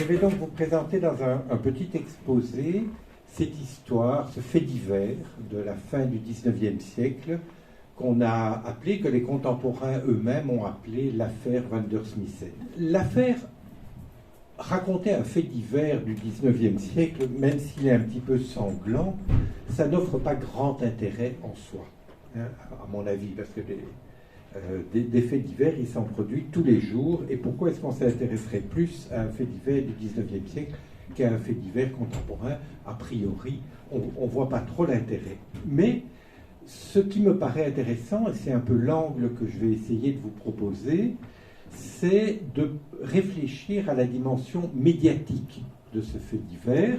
Je vais donc vous présenter dans un petit exposé cette histoire, ce fait divers de la fin du XIXe siècle qu'on a appelé, que les contemporains eux-mêmes ont appelé l'affaire Van der Smissen. L'affaire racontait un fait divers du XIXe siècle, même s'il est un petit peu sanglant, ça n'offre pas grand intérêt en soi, hein, à mon avis, parce que des faits divers, il s'en produit tous les jours. Et pourquoi est-ce qu'on s'intéresserait plus à un fait divers du XIXe siècle qu'à un fait divers contemporain? A priori, on ne voit pas trop l'intérêt. Mais ce qui me paraît intéressant, et c'est un peu l'angle que je vais essayer de vous proposer, c'est de réfléchir à la dimension médiatique de ce fait divers,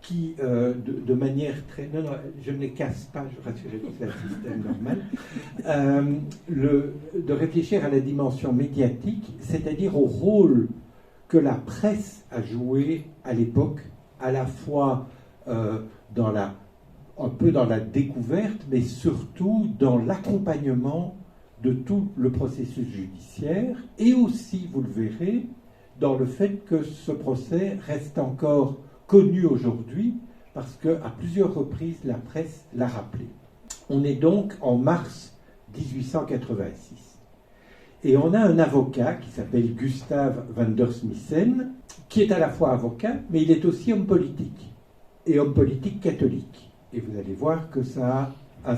qui, de manière très... Non, je ne les casse pas, je rassure, c'est un système normal. De réfléchir à la dimension médiatique, c'est-à-dire au rôle que la presse a joué à l'époque, à la fois un peu dans la découverte, mais surtout dans l'accompagnement de tout le processus judiciaire, et aussi, vous le verrez, dans le fait que ce procès reste encore connu aujourd'hui, parce qu'à plusieurs reprises, la presse l'a rappelé. On est donc en mars 1886. Et on a un avocat qui s'appelle Gustav Van der Smissen, qui est à la fois avocat, mais il est aussi homme politique, et homme politique catholique. Et vous allez voir que ça a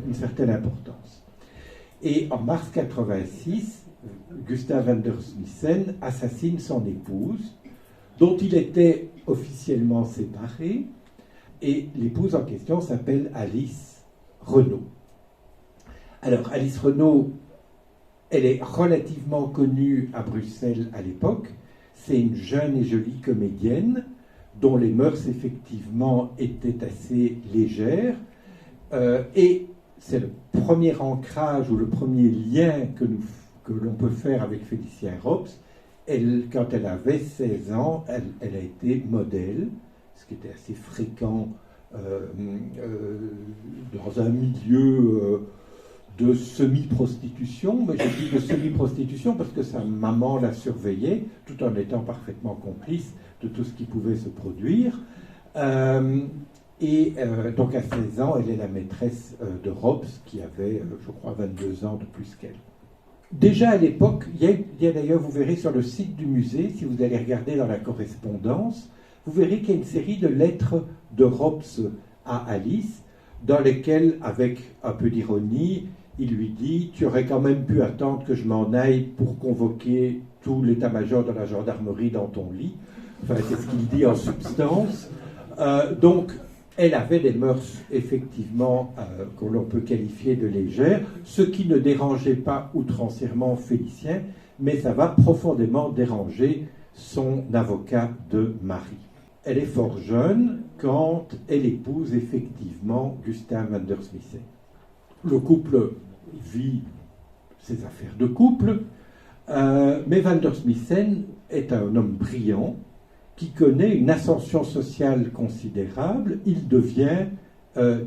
une certaine importance. Et en mars 86, Gustav Van der Smissen assassine son épouse, dont il était officiellement séparé, et l'épouse en question s'appelle Alice Renaud. Alors, Alice Renaud, elle est relativement connue à Bruxelles à l'époque. C'est une jeune et jolie comédienne dont les mœurs, effectivement, étaient assez légères. Et c'est le premier ancrage ou le premier lien que l'on peut faire avec Félicien Rops. Quand elle avait 16 ans, elle a été modèle, ce qui était assez fréquent dans un milieu de semi-prostitution. Mais je dis de semi-prostitution parce que sa maman la surveillait, tout en étant parfaitement complice de tout ce qui pouvait se produire. Donc à 16 ans, elle est la maîtresse de Rops, qui avait, je crois, 22 ans de plus qu'elle. Déjà à l'époque, il y a d'ailleurs, vous verrez sur le site du musée, si vous allez regarder dans la correspondance, vous verrez qu'il y a une série de lettres de Rops à Alice, dans lesquelles, avec un peu d'ironie, il lui dit « Tu aurais quand même pu attendre que je m'en aille pour convoquer tout l'état-major de la gendarmerie dans ton lit. » Enfin, c'est ce qu'il dit en substance. Donc, elle avait des mœurs, effectivement, que l'on peut qualifier de légères, ce qui ne dérangeait pas outrancièrement Félicien, mais ça va profondément déranger son avocat de mari. Elle est fort jeune quand elle épouse effectivement Gustav Van der Smissen. Le couple vit ses affaires de couple, mais Van der Smissen est un homme brillant, qui connaît une ascension sociale considérable. Il devient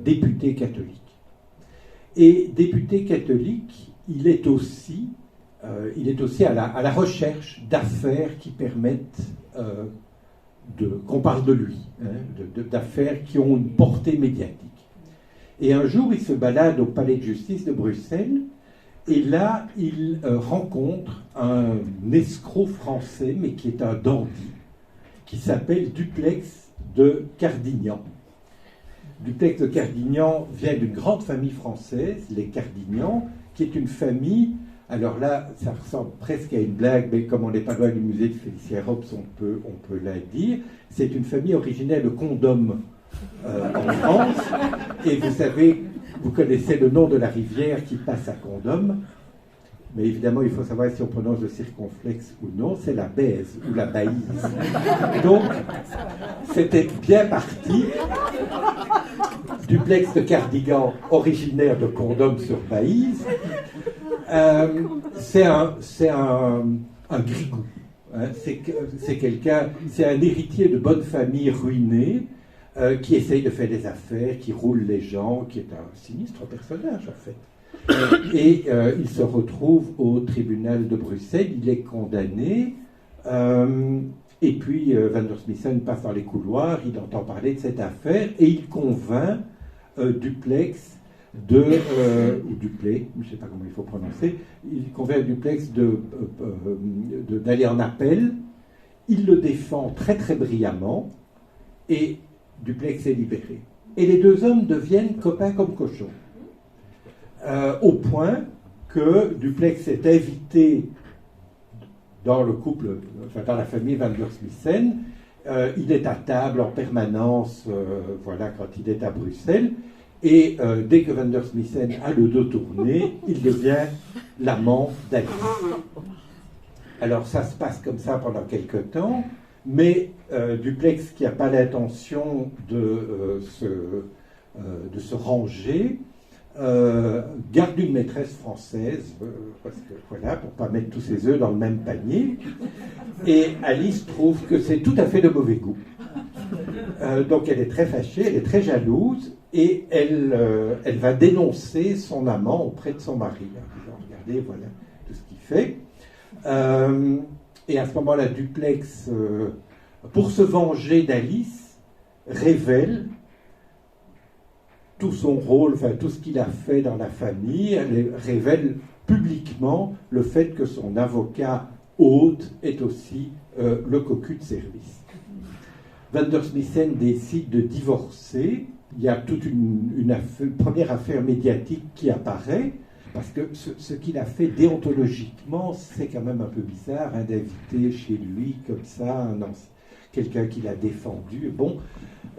député catholique. Et député catholique, il est aussi à la recherche d'affaires qui permettent qu'on parle de lui, hein, d'affaires qui ont une portée médiatique. Et un jour, il se balade au palais de justice de Bruxelles, et là, il rencontre un escroc français, mais qui est un dandy, qui s'appelle Duplex de Cardignan. Duplex de Cardignan vient d'une grande famille française, les Cardignan, qui est une famille, alors là, ça ressemble presque à une blague, mais comme on n'est pas loin du musée de Félicien Rops, on peut la dire, c'est une famille originaire de Condom en France, et vous savez, vous connaissez le nom de la rivière qui passe à Condom, mais évidemment, il faut savoir si on prononce le circonflexe ou non, c'est la Baise ou la Baïse. Donc, c'était bien parti. Duplex de Cardigan, originaire de Condom-sur-Baïse. C'est un grigou. Hein. C'est un héritier de bonne famille ruiné, qui essaye de faire des affaires, qui roule les gens, qui est un sinistre personnage, en fait. Et il se retrouve au tribunal de Bruxelles, il est condamné Et puis Van der Smissen passe dans les couloirs, il entend parler de cette affaire et il convainc Duplex ou Duplay, je ne sais pas comment il faut prononcer, il convainc Duplex d'aller en appel. Il le défend très très brillamment et Duplex est libéré. Et les deux hommes deviennent copains comme cochons. Au point que Duplex est invité dans le couple, enfin dans la famille Van der Smissen. Il est à table en permanence, voilà, quand il est à Bruxelles. Et dès que Van der Smissen a le dos tourné, il devient l'amant d'Alice. Alors ça se passe comme ça pendant quelque temps, mais Duplex, qui n'a pas l'intention de se ranger, garde une maîtresse française, parce que, voilà, pour ne pas mettre tous ses œufs dans le même panier. Et Alice trouve que c'est tout à fait de mauvais goût. Donc elle est très fâchée, elle est très jalouse, et elle va dénoncer son amant auprès de son mari. En disant, regardez, voilà tout ce qu'il fait. Et à ce moment-là, Duplex, pour se venger d'Alice, révèle tout son rôle, enfin tout ce qu'il a fait dans la famille. Elle révèle publiquement le fait que son avocat hôte est aussi le cocu de service. Van der Smissen décide de divorcer. Il y a toute une première affaire médiatique qui apparaît, parce que ce qu'il a fait déontologiquement, c'est quand même un peu bizarre, hein, d'inviter chez lui comme ça quelqu'un qui l'a défendu. Bon,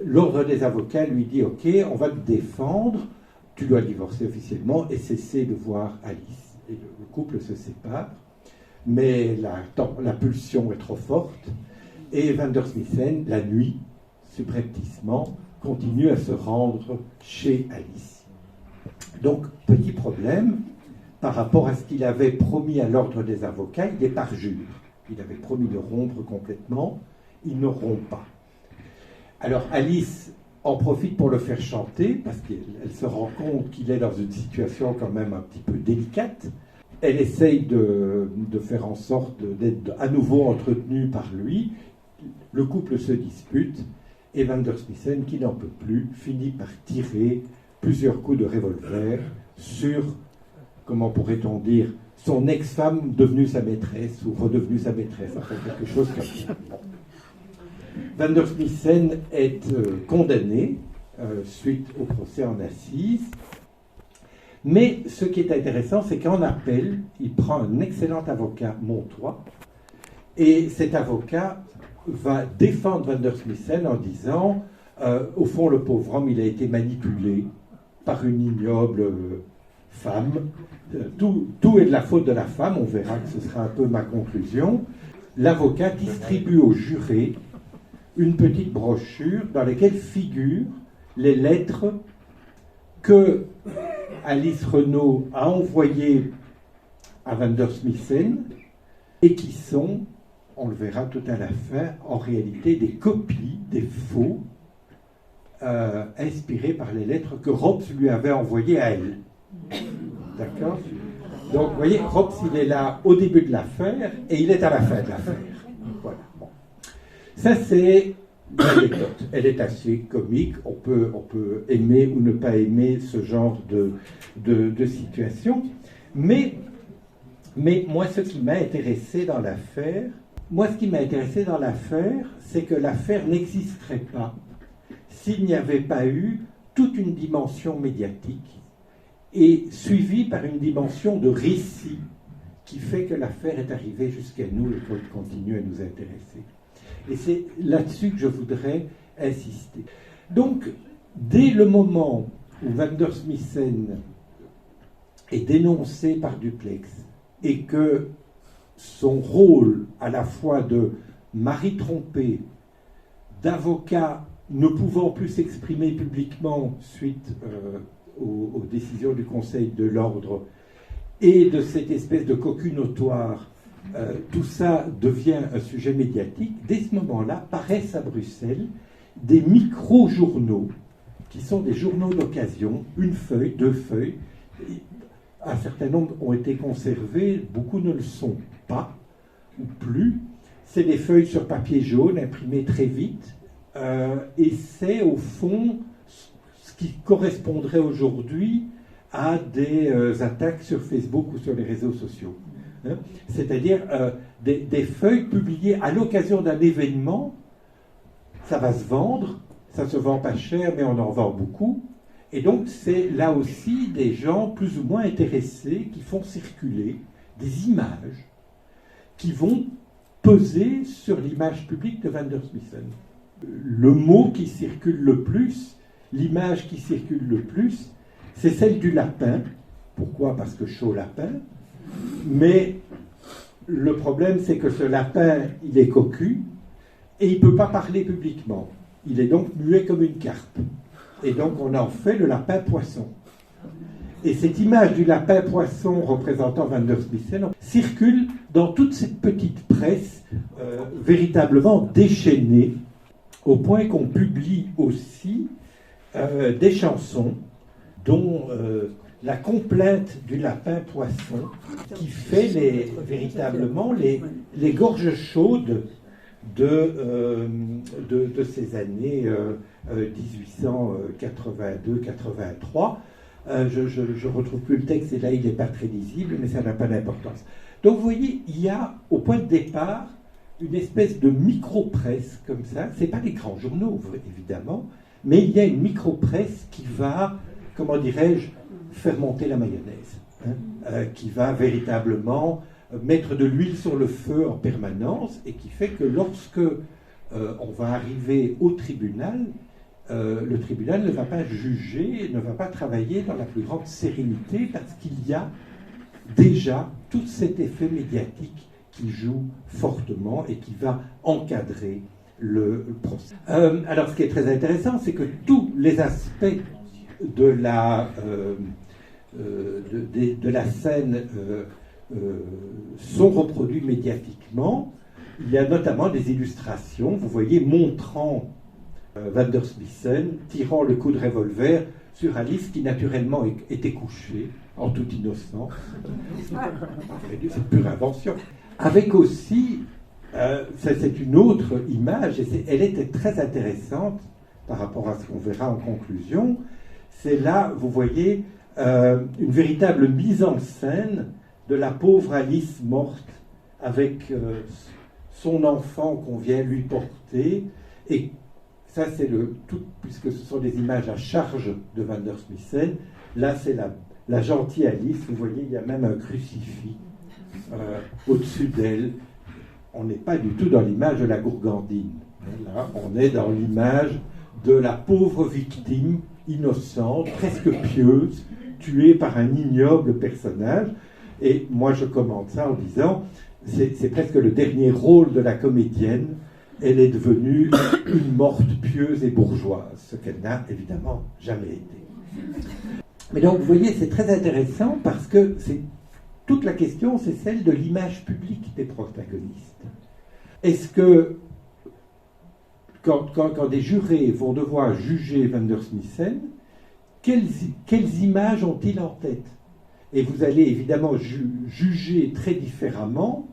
l'ordre des avocats lui dit « Ok, on va te défendre, tu dois divorcer officiellement et cesser de voir Alice. » Et le couple se sépare, mais la pulsion est trop forte. Et Van der Smissen, la nuit, subrepticement, continue à se rendre chez Alice. Donc, petit problème, par rapport à ce qu'il avait promis à l'ordre des avocats, il est parjure. Il avait promis de rompre complètement, il ne rompt pas. Alors Alice en profite pour le faire chanter, parce qu'elle se rend compte qu'il est dans une situation quand même un petit peu délicate. Elle essaye de faire en sorte d'être à nouveau entretenue par lui. Le couple se dispute, et Van der Smissen, qui n'en peut plus, finit par tirer plusieurs coups de revolver sur, comment pourrait-on dire, son ex-femme devenue sa maîtresse, ou redevenue sa maîtresse, enfin quelque chose comme ça. Van der Smissen est condamné suite au procès en assises. Mais ce qui est intéressant, c'est qu'en appel, il prend un excellent avocat montois, et cet avocat va défendre Van der Smissen en disant au fond, le pauvre homme, il a été manipulé par une ignoble femme. Tout est de la faute de la femme, on verra que ce sera un peu ma conclusion. L'avocat distribue aux jurés une petite brochure dans laquelle figurent les lettres que Alice Renaud a envoyées à Van der Smissen et qui sont, on le verra tout à la fin, en réalité des copies, des faux, inspirés par les lettres que Rops lui avait envoyées à elle. D'accord ? Donc, vous voyez, Rops, il est là au début de l'affaire et il est à la fin de l'affaire. Voilà. Bon. Ça, c'est l'anecdote. Elle est assez comique. On peut aimer ou ne pas aimer ce genre de situation. Mais moi, ce qui m'a intéressé dans l'affaire, c'est que l'affaire n'existerait pas s'il n'y avait pas eu toute une dimension médiatique et suivie par une dimension de récit qui fait que l'affaire est arrivée jusqu'à nous et qu'elle continue à nous intéresser. Et c'est là-dessus que je voudrais insister. Donc, dès le moment où Van der Smissen est dénoncé par Duplex et que son rôle à la fois de mari trompé, d'avocat ne pouvant plus s'exprimer publiquement suite aux décisions du Conseil de l'ordre et de cette espèce de cocu notoire, tout ça devient un sujet médiatique. Dès ce moment-là, paraissent à Bruxelles des micro-journaux qui sont des journaux d'occasion, une feuille, deux feuilles. Un certain nombre ont été conservés, beaucoup ne le sont pas ou plus. c'est des feuilles sur papier jaune imprimées très vite, et c'est au fond ce qui correspondrait aujourd'hui à des attaques sur Facebook ou sur les réseaux sociaux. Hein. C'est-à-dire des feuilles publiées à l'occasion d'un événement. Ça va se vendre, ça se vend pas cher, mais on en vend beaucoup. Et donc, c'est là aussi des gens plus ou moins intéressés qui font circuler des images qui vont peser sur l'image publique de Vandersmissen. Le mot qui circule le plus, l'image qui circule le plus, c'est celle du lapin. Pourquoi? Parce que chaud lapin. Mais le problème, c'est que ce lapin, il est cocu et il ne peut pas parler publiquement. Il est donc muet comme une carpe. Et donc, on en fait le lapin poisson. Et cette image du lapin poisson représentant Vandersmissen circule dans toute cette petite presse véritablement déchaînée, au point qu'on publie aussi des chansons dont la complainte du lapin poisson qui fait véritablement les gorges chaudes de ces années 1882-83. Je ne retrouve plus le texte, et là il n'est pas très lisible, mais ça n'a pas d'importance. Donc vous voyez, il y a au point de départ une espèce de micro-presse comme ça. Ce n'est pas les grands journaux, évidemment, mais il y a une micro-presse qui va, comment dirais-je, faire monter la mayonnaise, hein, qui va véritablement mettre de l'huile sur le feu en permanence, et qui fait que lorsque on va arriver au tribunal, le tribunal ne va pas juger, ne va pas travailler dans la plus grande sérénité, parce qu'il y a déjà tout cet effet médiatique qui joue fortement et qui va encadrer le procès. Alors, ce qui est très intéressant, c'est que tous les aspects de la scène sont reproduits médiatiquement. Il y a notamment des illustrations, vous voyez, montrant Vandersmissen tirant le coup de revolver sur Alice, qui naturellement était couchée, en toute innocence. C'est pure invention. Avec aussi, c'est une autre image, et elle était très intéressante par rapport à ce qu'on verra en conclusion. C'est là, vous voyez, une véritable mise en scène de la pauvre Alice morte avec son enfant qu'on vient lui porter. Et ça, c'est tout, puisque ce sont des images à charge de Vandersmissen. Là, c'est la gentille Alice. Vous voyez, il y a même un crucifix au-dessus d'elle. On n'est pas du tout dans l'image de la gourgandine. Là, on est dans l'image de la pauvre victime innocente, presque pieuse, tuée par un ignoble personnage. Et moi, je commente ça en disant, c'est presque le dernier rôle de la comédienne. Elle est devenue une morte pieuse et bourgeoise, ce qu'elle n'a évidemment jamais été. Mais donc, vous voyez, c'est très intéressant parce que toute la question, c'est celle de l'image publique des protagonistes. Est-ce que, quand des jurés vont devoir juger Vandersmissen, quelles images ont-ils en tête? Et vous allez évidemment juger très différemment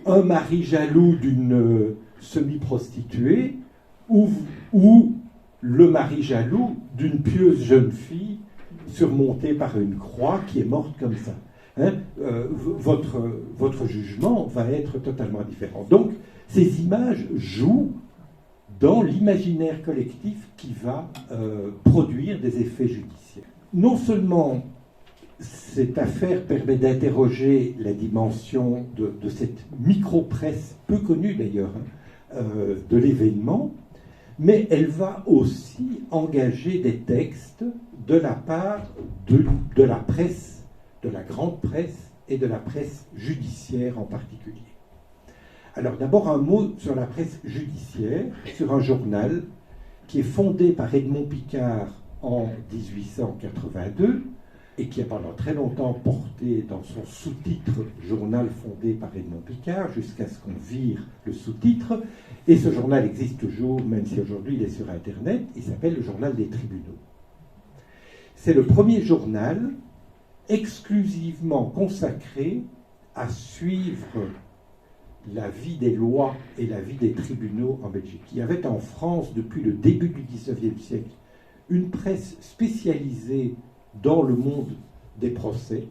un mari jaloux d'une semi-prostituée ou le mari jaloux d'une pieuse jeune fille surmontée par une croix qui est morte comme ça. Hein, votre jugement va être totalement différent. Donc, ces images jouent dans l'imaginaire collectif qui va produire des effets judiciaires. Non seulement cette affaire permet d'interroger la dimension de cette micro-presse, peu connue d'ailleurs, de l'événement, mais elle va aussi engager des textes de la part de la presse, de la grande presse et de la presse judiciaire en particulier. Alors d'abord un mot sur la presse judiciaire, sur un journal qui est fondé par Edmond Picard en 1882 et qui a pendant très longtemps porté dans son sous-titre « Journal fondé par Edmond Picard » jusqu'à ce qu'on vire le sous-titre. Et ce journal existe toujours, même si aujourd'hui il est sur Internet. Il s'appelle le Journal des Tribunaux. C'est le premier journal exclusivement consacré à suivre la vie des lois et la vie des tribunaux en Belgique. Il y avait en France, depuis le début du XIXe siècle, une presse spécialisée dans le monde des procès,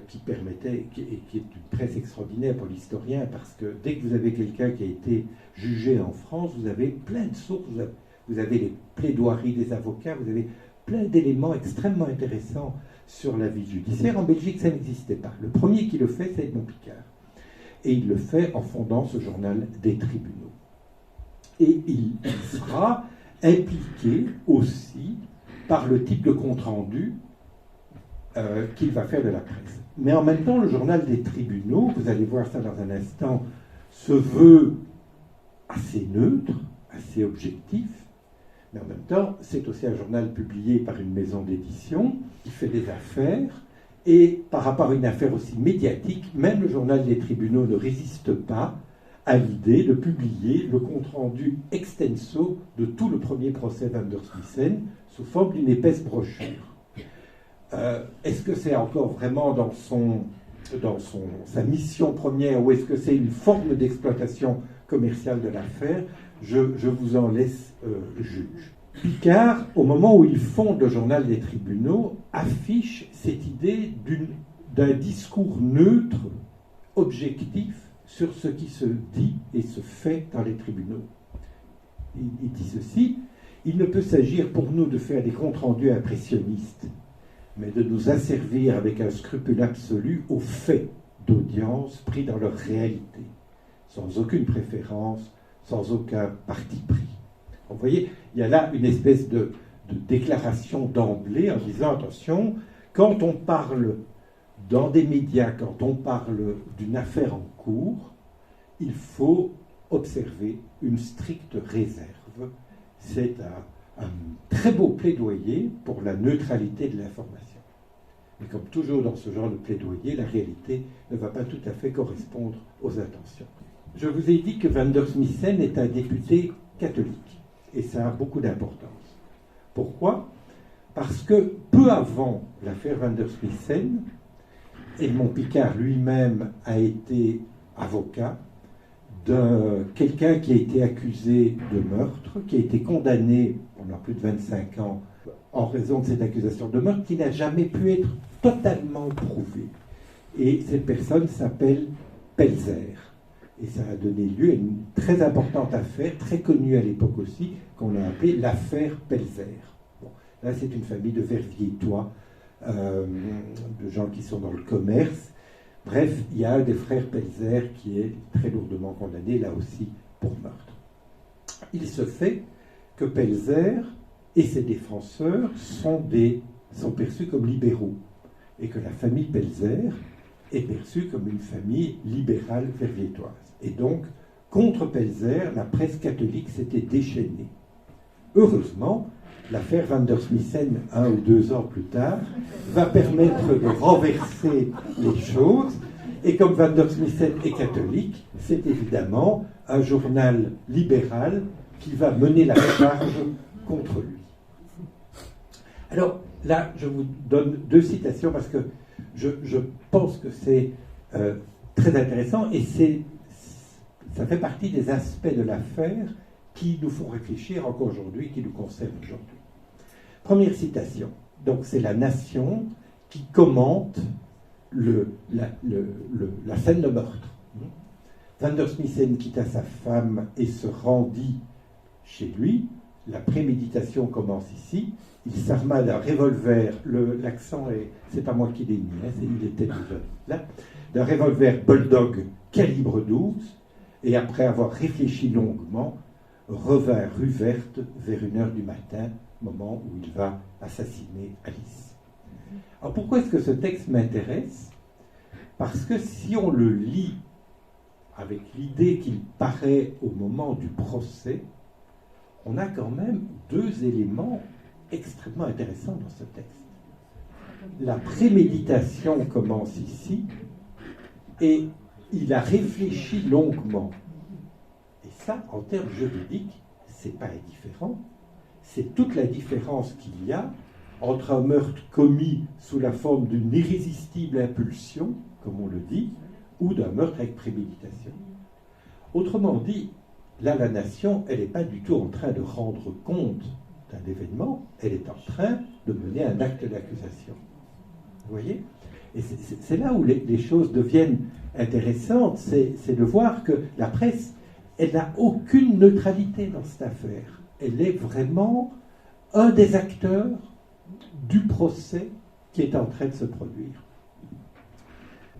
qui est une presse extraordinaire pour l'historien, parce que dès que vous avez quelqu'un qui a été jugé en France, vous avez plein de sources, vous avez les plaidoiries des avocats, vous avez plein d'éléments extrêmement intéressants sur la vie judiciaire. En Belgique, ça n'existait pas. Le premier qui le fait, c'est Edmond Picard. Et il le fait en fondant ce journal des tribunaux. Et il sera impliqué aussi par le type de compte-rendu qu'il va faire de la presse. Mais en même temps, le journal des tribunaux, vous allez voir ça dans un instant, se veut assez neutre, assez objectif, mais en même temps, c'est aussi un journal publié par une maison d'édition qui fait des affaires, et par rapport à une affaire aussi médiatique, même le journal des tribunaux ne résiste pas à l'idée de publier le compte-rendu extenso de tout le premier procès Van der Smissen sous forme d'une épaisse brochure. Est-ce que c'est encore vraiment dans sa mission première, ou est-ce que c'est une forme d'exploitation commerciale de l'affaire? Je vous en laisse juge. Picard, au moment où il fonde le journal des tribunaux, affiche cette idée d'un discours neutre, objectif, sur ce qui se dit et se fait dans les tribunaux. Il dit ceci: il ne peut s'agir pour nous de faire des comptes rendus impressionnistes, mais de nous asservir avec un scrupule absolu aux faits d'audience pris dans leur réalité, sans aucune préférence, sans aucun parti pris. Vous voyez, il y a là une espèce de déclaration d'emblée en disant, attention, quand on parle dans des médias, quand on parle d'une affaire en cours, il faut observer une stricte réserve. C'est un très beau plaidoyer pour la neutralité de l'information. Mais comme toujours dans ce genre de plaidoyer, la réalité ne va pas tout à fait correspondre aux intentions. Je vous ai dit que Van der Smissen est un député catholique, et ça a beaucoup d'importance. Pourquoi? Parce que peu avant l'affaire Van der Smissen, Edmond Picard lui-même a été avocat de quelqu'un qui a été accusé de meurtre, qui a été condamné pendant plus de 25 ans en raison de cette accusation de meurtre, qui n'a jamais pu être totalement prouvée. Et cette personne s'appelle Pelzer. Et ça a donné lieu à une très importante affaire, très connue à l'époque aussi, qu'on a appelée l'affaire Pelzer. Bon, là, c'est une famille de Verviétois, de gens qui sont dans le commerce. Bref, il y a un des frères Pelzer qui est très lourdement condamné, là aussi, pour meurtre. Il se fait que Pelzer et ses défenseurs sont perçus comme libéraux, et que la famille Pelzer est perçue comme une famille libérale verviétoise. Et donc, contre Pelzer, la presse catholique s'était déchaînée. Heureusement, l'affaire Van der Smissen, 1 ou 2 ans plus tard, va permettre de renverser les choses. Et comme Van der Smissen est catholique, c'est évidemment un journal libéral qui va mener la charge contre lui. Alors là, je vous donne 2 citations parce que je pense que c'est très intéressant et ça fait partie des aspects de l'affaire qui nous font réfléchir encore aujourd'hui, qui nous concernent aujourd'hui. Première citation. Donc c'est la Nation qui commente la scène de meurtre. Van der Smissen quitta sa femme et se rendit chez lui. La préméditation commence ici. Il s'arma d'un revolver, l'accent c'est pas moi qui l'ai mis, hein, il était déjà là, d'un revolver Bulldog calibre 12, et après avoir réfléchi longuement, revint rue Verte vers 1h du matin, moment où il va assassiner Alice. Alors pourquoi est-ce que ce texte m'intéresse? Parce que si on le lit avec l'idée qu'il paraît au moment du procès, on a quand même 2 éléments extrêmement intéressants dans ce texte. La préméditation commence ici, et il a réfléchi longuement. Et ça, en termes juridiques, c'est pas indifférent. C'est toute la différence qu'il y a entre un meurtre commis sous la forme d'une irrésistible impulsion, comme on le dit, ou d'un meurtre avec préméditation. Autrement dit, là, la nation, elle n'est pas du tout en train de rendre compte d'un événement, elle est en train de mener un acte d'accusation. Vous voyez ? Et c'est là où les choses deviennent intéressantes, c'est de voir que la presse, elle n'a aucune neutralité dans cette affaire. Elle est vraiment un des acteurs du procès qui est en train de se produire.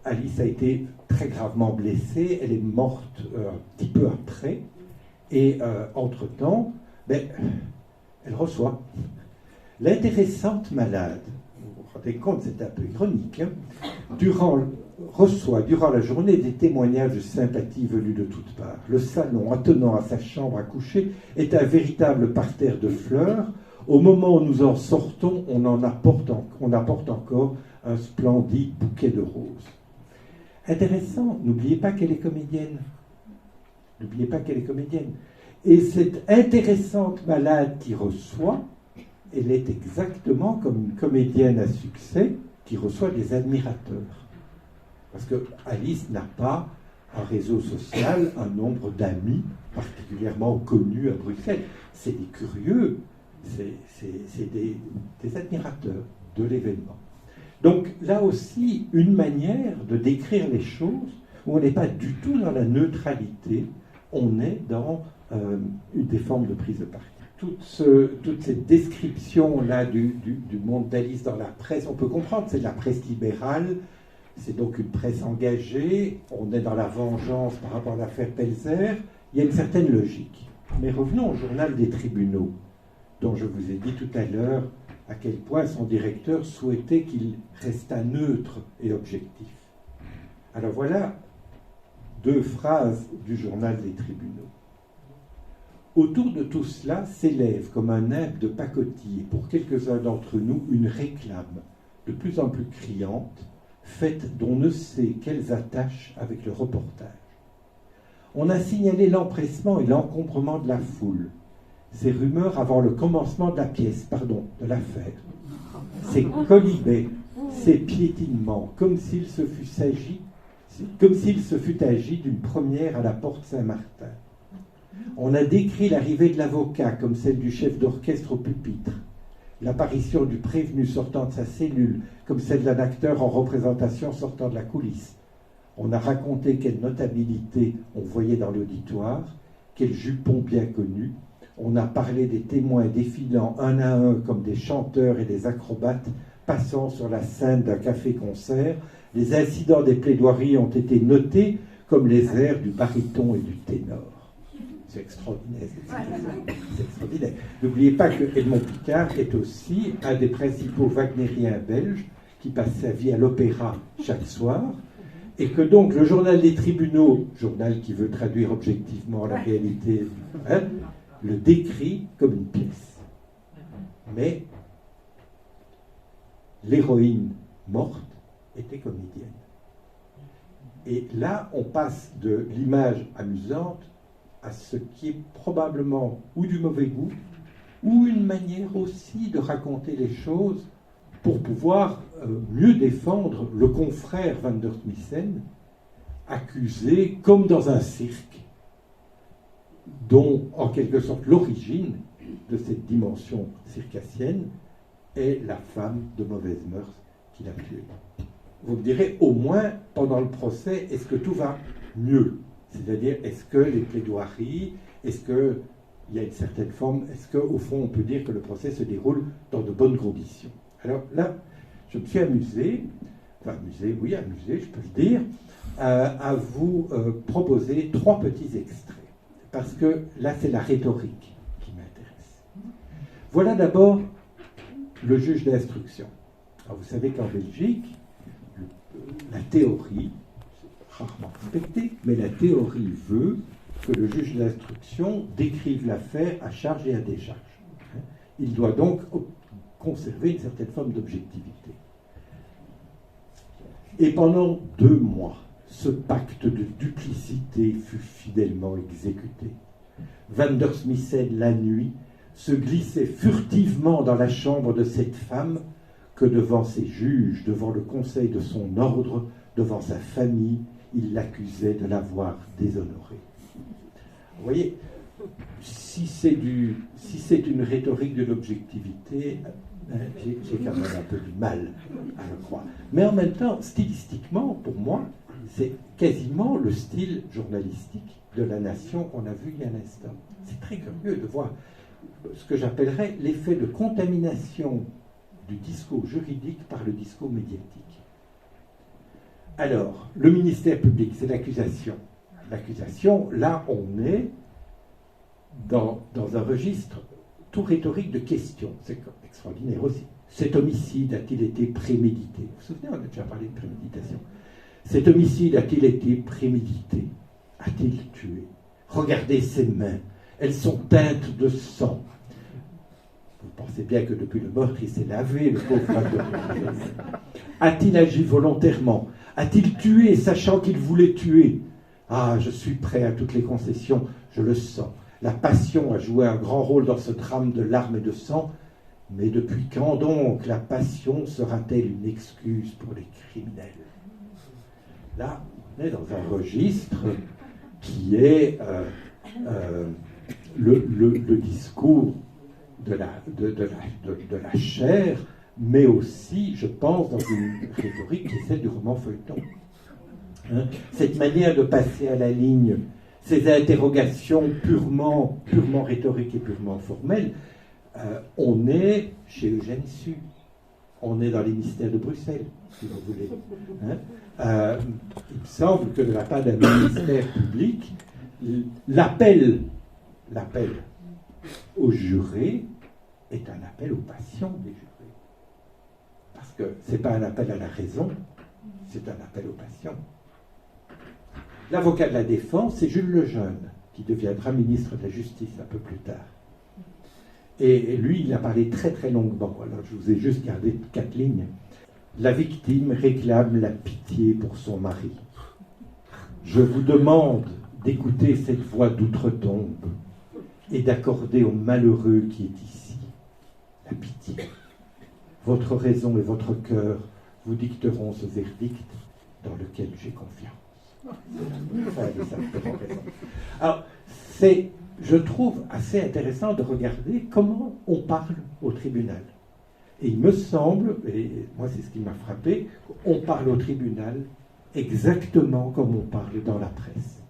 Alice a été très gravement blessée, elle est morte un petit peu après, et entre-temps, elle reçoit l'intéressante malade. Vous vous rendez compte, c'est un peu ironique, hein, reçoit durant la journée des témoignages de sympathie venus de toutes parts. Le salon attenant à sa chambre à coucher est un véritable parterre de fleurs. Au moment où nous en sortons, on apporte encore un splendide bouquet de roses. Intéressant, n'oubliez pas qu'elle est comédienne. N'oubliez pas qu'elle est comédienne. Et cette intéressante malade qui reçoit, elle est exactement comme une comédienne à succès qui reçoit des admirateurs. Parce que Alice n'a pas un réseau social, un nombre d'amis particulièrement connus à Bruxelles. C'est des curieux, c'est des admirateurs de l'événement. Donc là aussi, une manière de décrire les choses où on n'est pas du tout dans la neutralité, on est dans des formes de prise de parti. Toute cette description-là du monde d'Alice dans la presse, on peut comprendre, c'est de la presse libérale, c'est donc une presse engagée, on est dans la vengeance par rapport à l'affaire Pelzer, il y a une certaine logique. Mais revenons au journal des tribunaux, dont je vous ai dit tout à l'heure à quel point son directeur souhaitait qu'il restât neutre et objectif. Alors voilà 2 phrases du journal des tribunaux. Autour de tout cela s'élève comme un nimbe de pacotille, pour quelques-uns d'entre nous, une réclame de plus en plus criante, faite d'on ne sait quelles attaches avec le reportage. On a signalé l'empressement et l'encombrement de la foule, ces rumeurs avant le commencement de de l'affaire, ces colibets, ces piétinements, comme s'il se fût agi d'une première à la porte Saint-Martin. On a décrit l'arrivée de l'avocat comme celle du chef d'orchestre au pupitre, l'apparition du prévenu sortant de sa cellule comme celle d'un acteur en représentation sortant de la coulisse. On a raconté quelle notabilité on voyait dans l'auditoire, quel jupon bien connu. On a parlé des témoins défilant un à un comme des chanteurs et des acrobates passant sur la scène d'un café-concert. Les incidents des plaidoiries ont été notés comme les airs du baryton et du ténor. C'est extraordinaire. C'est extraordinaire. N'oubliez pas que Edmond Picard est aussi un des principaux wagnériens belges qui passe sa vie à l'opéra chaque soir, et que donc le journal des tribunaux, journal qui veut traduire objectivement la réalité, le décrit comme une pièce. Mais l'héroïne morte était comédienne. Et là, on passe de l'image amusante à ce qui est probablement ou du mauvais goût, ou une manière aussi de raconter les choses pour pouvoir mieux défendre le confrère Van der Smissen, accusé comme dans un cirque, dont en quelque sorte l'origine de cette dimension circassienne est la femme de mauvaise mœurs qui l'a tué. Vous me direz, au moins pendant le procès, est-ce que tout va mieux? C'est-à-dire, est-ce que les plaidoiries, est-ce qu'il y a une certaine forme, est-ce qu'au fond on peut dire que le procès se déroule dans de bonnes conditions? Alors là, je me suis amusé, je peux le dire, à vous proposer 3 petits extraits. Parce que là, c'est la rhétorique qui m'intéresse. Voilà d'abord le juge d'instruction. Alors, vous savez qu'en Belgique, la théorie, c'est rarement respecté, mais la théorie veut que le juge d'instruction décrive l'affaire à charge et à décharge. Il doit donc conserver une certaine forme d'objectivité. Et pendant 2 mois, ce pacte de duplicité fut fidèlement exécuté. Van der Smissen, la nuit, se glissait furtivement dans la chambre de cette femme que devant ses juges, devant le conseil de son ordre, devant sa famille, il l'accusait de l'avoir déshonoré. Vous voyez, si c'est une rhétorique de l'objectivité, j'ai quand même un peu du mal à le croire. Mais en même temps, stylistiquement, pour moi, c'est quasiment le style journalistique de La Nation qu'on a vu il y a un instant. C'est très curieux de voir ce que j'appellerais l'effet de contamination du discours juridique par le discours médiatique. Alors, le ministère public, c'est l'accusation. L'accusation, là, on est dans un registre tout rhétorique de questions. C'est extraordinaire aussi. Cet homicide a-t-il été prémédité? Vous vous souvenez, on a déjà parlé de préméditation. Cet homicide a-t-il été prémédité? A-t-il tué? Regardez ses mains. Elles sont teintes de sang. Vous pensez bien que depuis le meurtre, il s'est lavé, le pauvre Marguerite. A-t-il agi volontairement? A-t-il tué, sachant qu'il voulait tuer? Ah, je suis prêt à toutes les concessions, je le sens. La passion a joué un grand rôle dans ce drame de larmes et de sang. Mais depuis quand donc la passion sera-t-elle une excuse pour les criminels? Là, on est dans un registre qui est le discours de la chair, mais aussi, je pense, dans une rhétorique qui est celle du roman feuilleton. Hein, cette manière de passer à la ligne, ces interrogations purement rhétoriques et purement formelles, on est chez Eugène Sue, on est dans les mystères de Bruxelles, si vous voulez. Hein, il me semble que de la part d'un ministère public, l'appel aux jurés est un appel aux passions des jurés. Parce que ce n'est pas un appel à la raison, c'est un appel aux passions. L'avocat de la défense, c'est Jules Lejeune, qui deviendra ministre de la Justice un peu plus tard. Et lui, il a parlé très très longuement. Alors je vous ai juste gardé 4 lignes. La victime réclame la pitié pour son mari. Je vous demande d'écouter cette voix d'outre-tombe et d'accorder au malheureux qui est ici la pitié. Votre raison et votre cœur vous dicteront ce verdict dans lequel j'ai confiance. Alors, c'est, je trouve, assez intéressant de regarder comment on parle au tribunal. Et il me semble, et moi c'est ce qui m'a frappé, on parle au tribunal exactement comme on parle dans la presse.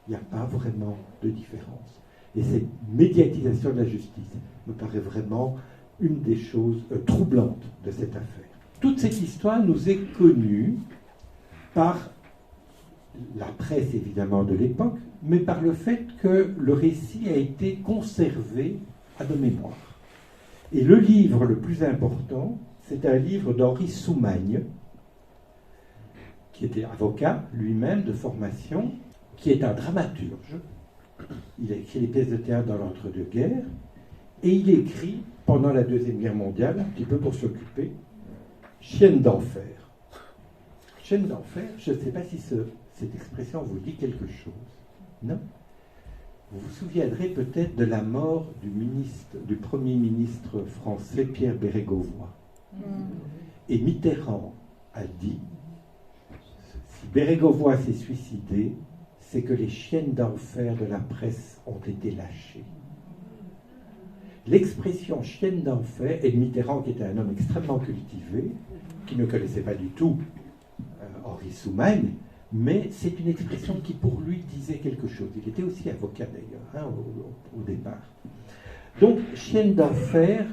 Il n'y a pas vraiment de différence. Et cette médiatisation de la justice me paraît vraiment une des choses troublantes de cette affaire. Toute cette histoire nous est connue par la presse évidemment de l'époque, mais par le fait que le récit a été conservé à nos mémoires. Et le livre le plus important, c'est un livre d'Henri Soumagne, qui était avocat lui-même de formation, qui est un dramaturge. Il a écrit des pièces de théâtre dans l'entre-deux-guerres, et il écrit, pendant la Deuxième Guerre mondiale, un petit peu pour s'occuper, Chienne d'enfer. Chienne d'enfer, je ne sais pas si cette expression vous dit quelque chose. Non? Vous vous souviendrez peut-être de la mort du Premier ministre français Pierre Bérégovoy. Et Mitterrand a dit, si Bérégovoy s'est suicidé, c'est que les chiennes d'enfer de la presse ont été lâchées. L'expression chienne d'enfer, et Mitterrand, qui était un homme extrêmement cultivé, qui ne connaissait pas du tout Henri Soumagne, mais c'est une expression qui pour lui disait quelque chose. Il était aussi avocat d'ailleurs, hein, au départ. Donc, chiennes d'enfer,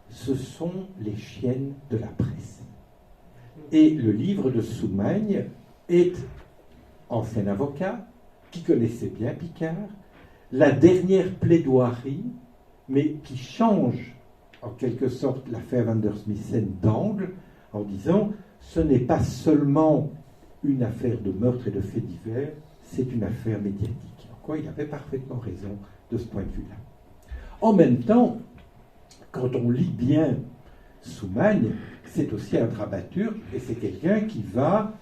ce sont les chiennes de la presse. Et le livre de Soumagne est, ancien avocat, qui connaissait bien Picard, la dernière plaidoirie, mais qui change en quelque sorte l'affaire Van der Smissen d'angle, en disant ce n'est pas seulement une affaire de meurtre et de faits divers, c'est une affaire médiatique. En quoi il avait parfaitement raison de ce point de vue-là. En même temps, quand on lit bien Soumagne, c'est aussi un dramaturge et c'est quelqu'un qui va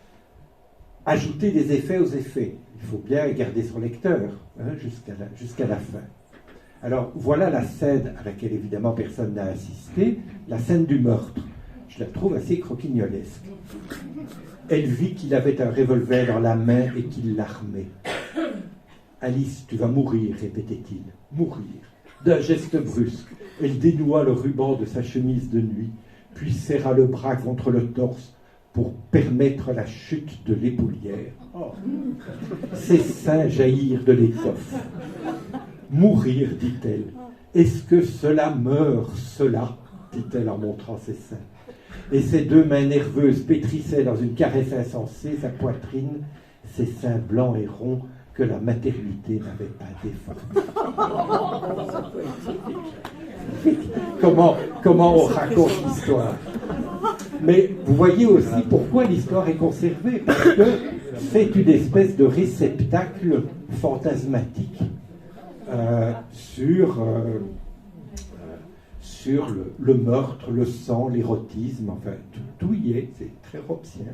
ajouter des effets aux effets. Il faut bien garder son lecteur hein, jusqu'à la fin. Alors voilà la scène à laquelle évidemment personne n'a assisté, la scène du meurtre. je la trouve assez croquignolesque. Elle vit qu'il avait un revolver dans la main et qu'il l'armait. « Alice, tu vas mourir, répétait-il. Mourir. » D'un geste brusque, elle dénoua le ruban de sa chemise de nuit, puis serra le bras contre le torse pour permettre la chute de l'épaulière. Oh. Ses seins jaillirent de l'étoffe. « Mourir, dit-elle. Est-ce que cela meurt, cela ?» dit-elle en montrant ses seins. Et ses deux mains nerveuses pétrissaient dans une caresse insensée sa poitrine, ses seins blancs et ronds que la maternité n'avait pas déformés. Comment on raconte l'histoire? Mais vous voyez aussi pourquoi l'histoire est conservée, parce que c'est une espèce de réceptacle fantasmatique sur le meurtre, le sang, l'érotisme, enfin, tout y est, c'est très robsien.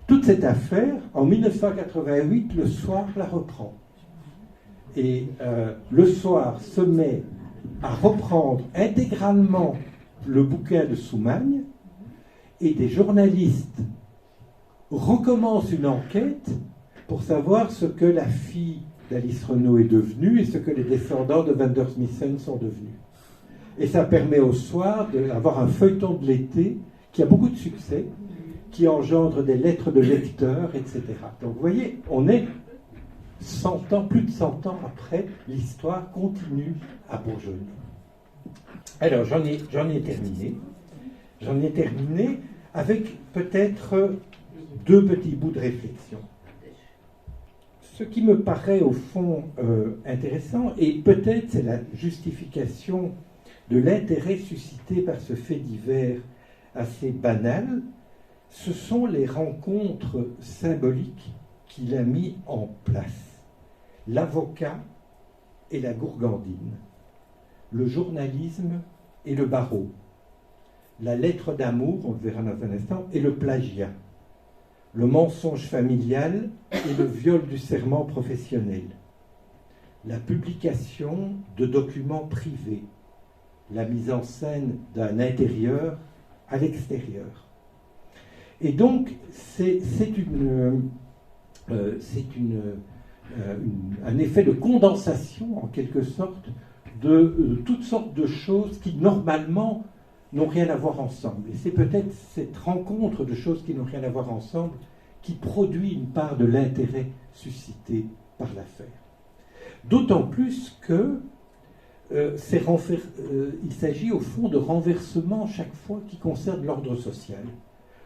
Toute cette affaire, en 1988, le Soir la reprend. Et le Soir se met à reprendre intégralement le bouquin de Soumagne, et des journalistes recommencent une enquête pour savoir ce que la fille d'Alice Renaud est devenue et ce que les descendants de Van der Smissen sont devenus. Et ça permet au Soir d'avoir un feuilleton de l'été qui a beaucoup de succès, qui engendre des lettres de lecteurs, etc. Donc vous voyez, on est 100 ans, plus de 100 ans après, l'histoire continue à bourgeonner. Alors j'en ai terminé. J'en ai terminé avec peut-être deux petits bouts de réflexion. Ce qui me paraît au fond intéressant, et peut-être c'est la justification de l'intérêt suscité par ce fait divers assez banal, ce sont les rencontres symboliques qu'il a mis en place. L'avocat et la gourgandine, le journalisme et le barreau, la lettre d'amour, on le verra dans un instant, et le plagiat, le mensonge familial et le viol du serment professionnel, la publication de documents privés, la mise en scène d'un intérieur à l'extérieur. Et donc, c'est un effet de condensation, en quelque sorte, de toutes sortes de choses qui, normalement, n'ont rien à voir ensemble. Et c'est peut-être cette rencontre de choses qui n'ont rien à voir ensemble qui produit une part de l'intérêt suscité par l'affaire. D'autant plus que il s'agit au fond de renversements chaque fois qui concernent l'ordre social.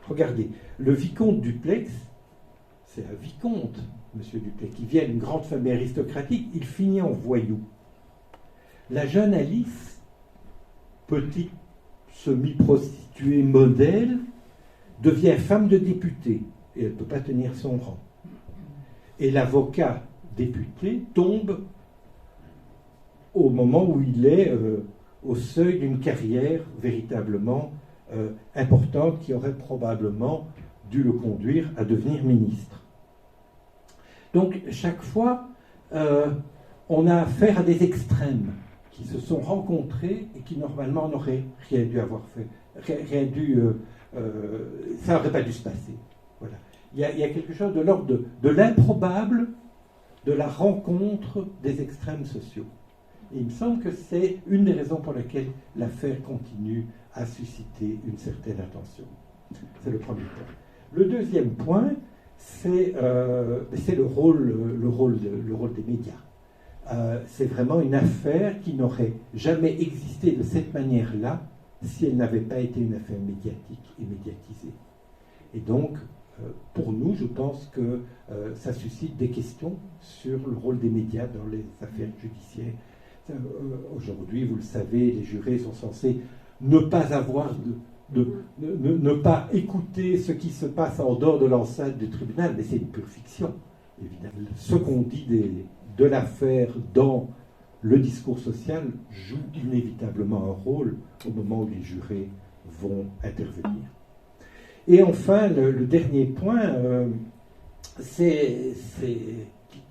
Regardez, le vicomte Duplex, c'est un vicomte, monsieur Duplex, qui vient d'une grande famille aristocratique, il finit en voyou. La jeune Alice, petite semi-prostituée modèle, devient femme de député, et elle ne peut pas tenir son rang. Et l'avocat député tombe au moment où il est au seuil d'une carrière véritablement importante qui aurait probablement dû le conduire à devenir ministre. Donc chaque fois, on a affaire à des extrêmes qui se sont rencontrés et qui normalement n'auraient rien dû avoir fait, ça n'aurait pas dû se passer. Voilà. Il y a quelque chose de l'ordre de l'improbable, de la rencontre des extrêmes sociaux. Et il me semble que c'est une des raisons pour lesquelles l'affaire continue à susciter une certaine attention. C'est le premier point. Le deuxième point, c'est le rôle des médias. C'est vraiment une affaire qui n'aurait jamais existé de cette manière-là si elle n'avait pas été une affaire médiatique et médiatisée. Et donc, pour nous, je pense que ça suscite des questions sur le rôle des médias dans les affaires judiciaires. Aujourd'hui, vous le savez, les jurés sont censés ne pas avoir ne pas écouter ce qui se passe en dehors de l'enceinte du tribunal, mais c'est une pure fiction, évidemment. Ce qu'on dit de l'affaire dans le discours social joue inévitablement un rôle au moment où les jurés vont intervenir. Et enfin, le dernier point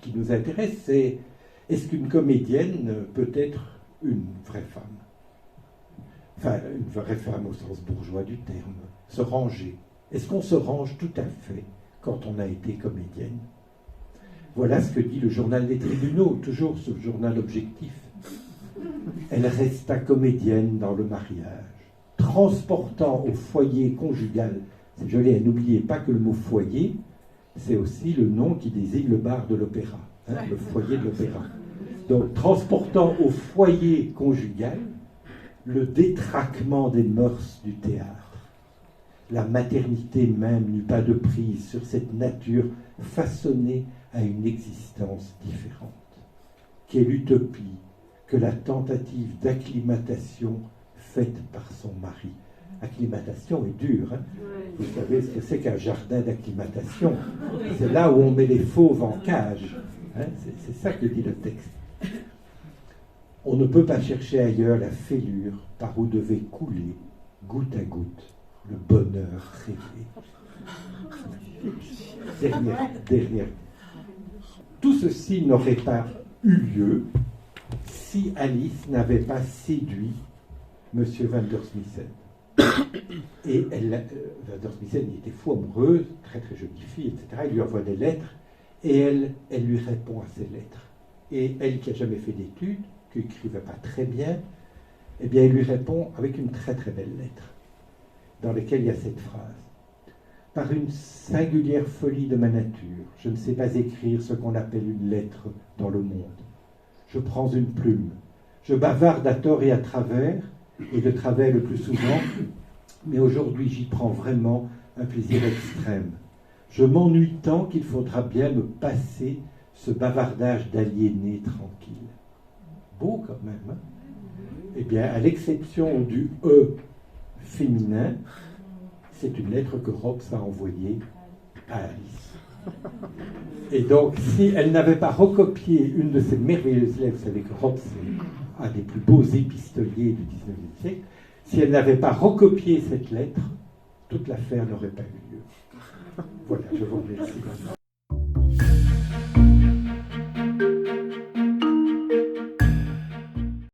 qui nous intéresse, c'est: est-ce qu'une comédienne peut être une vraie femme? enfin une vraie femme au sens bourgeois du terme, se ranger. Est-ce qu'on se range tout à fait quand on a été comédienne? Voilà ce que dit le journal des tribunaux, toujours ce journal objectif. Elle resta comédienne dans le mariage, transportant au foyer conjugal, c'est joli, et n'oubliez pas que le mot foyer, c'est aussi le nom qui désigne le bar de l'opéra, hein, le foyer de l'opéra. Donc, transportant au foyer conjugal le détraquement des mœurs du théâtre. La maternité même n'eut pas de prise sur cette nature façonnée à une existence différente. Quelle utopie que la tentative d'acclimatation faite par son mari. Acclimatation est dure, hein. Vous savez ce que c'est qu'un jardin d'acclimatation? C'est là où on met les fauves en cage. Hein. C'est ça que dit le texte. On ne peut pas chercher ailleurs la fêlure par où devait couler, goutte à goutte, le bonheur rêvé. Dernière. Tout ceci n'aurait pas eu lieu si Alice n'avait pas séduit M. van der Smissen. Et van der Smissen était fou amoureuse, très très jolie fille, etc. Il lui envoie des lettres et elle lui répond à ces lettres. Et elle qui n'a jamais fait d'études, qui n'écrivait pas très bien, eh bien elle lui répond avec une très très belle lettre, dans laquelle il y a cette phrase. Par une singulière folie de ma nature, je ne sais pas écrire ce qu'on appelle une lettre dans le monde. Je prends une plume, je bavarde à tort et à travers, et de travers le plus souvent, mais aujourd'hui j'y prends vraiment un plaisir extrême. Je m'ennuie tant qu'il faudra bien me passer ce bavardage d'aliéné tranquille. Beau quand même, hein? Eh bien, à l'exception du « E » féminin, c'est une lettre que Robs a envoyée à Alice. Et donc, si elle n'avait pas recopié une de ces merveilleuses lettres, vous savez que Robs est un des plus beaux épistoliers du XIXe siècle, si elle n'avait pas recopié cette lettre, toute l'affaire n'aurait pas eu lieu. Voilà, je vous remercie.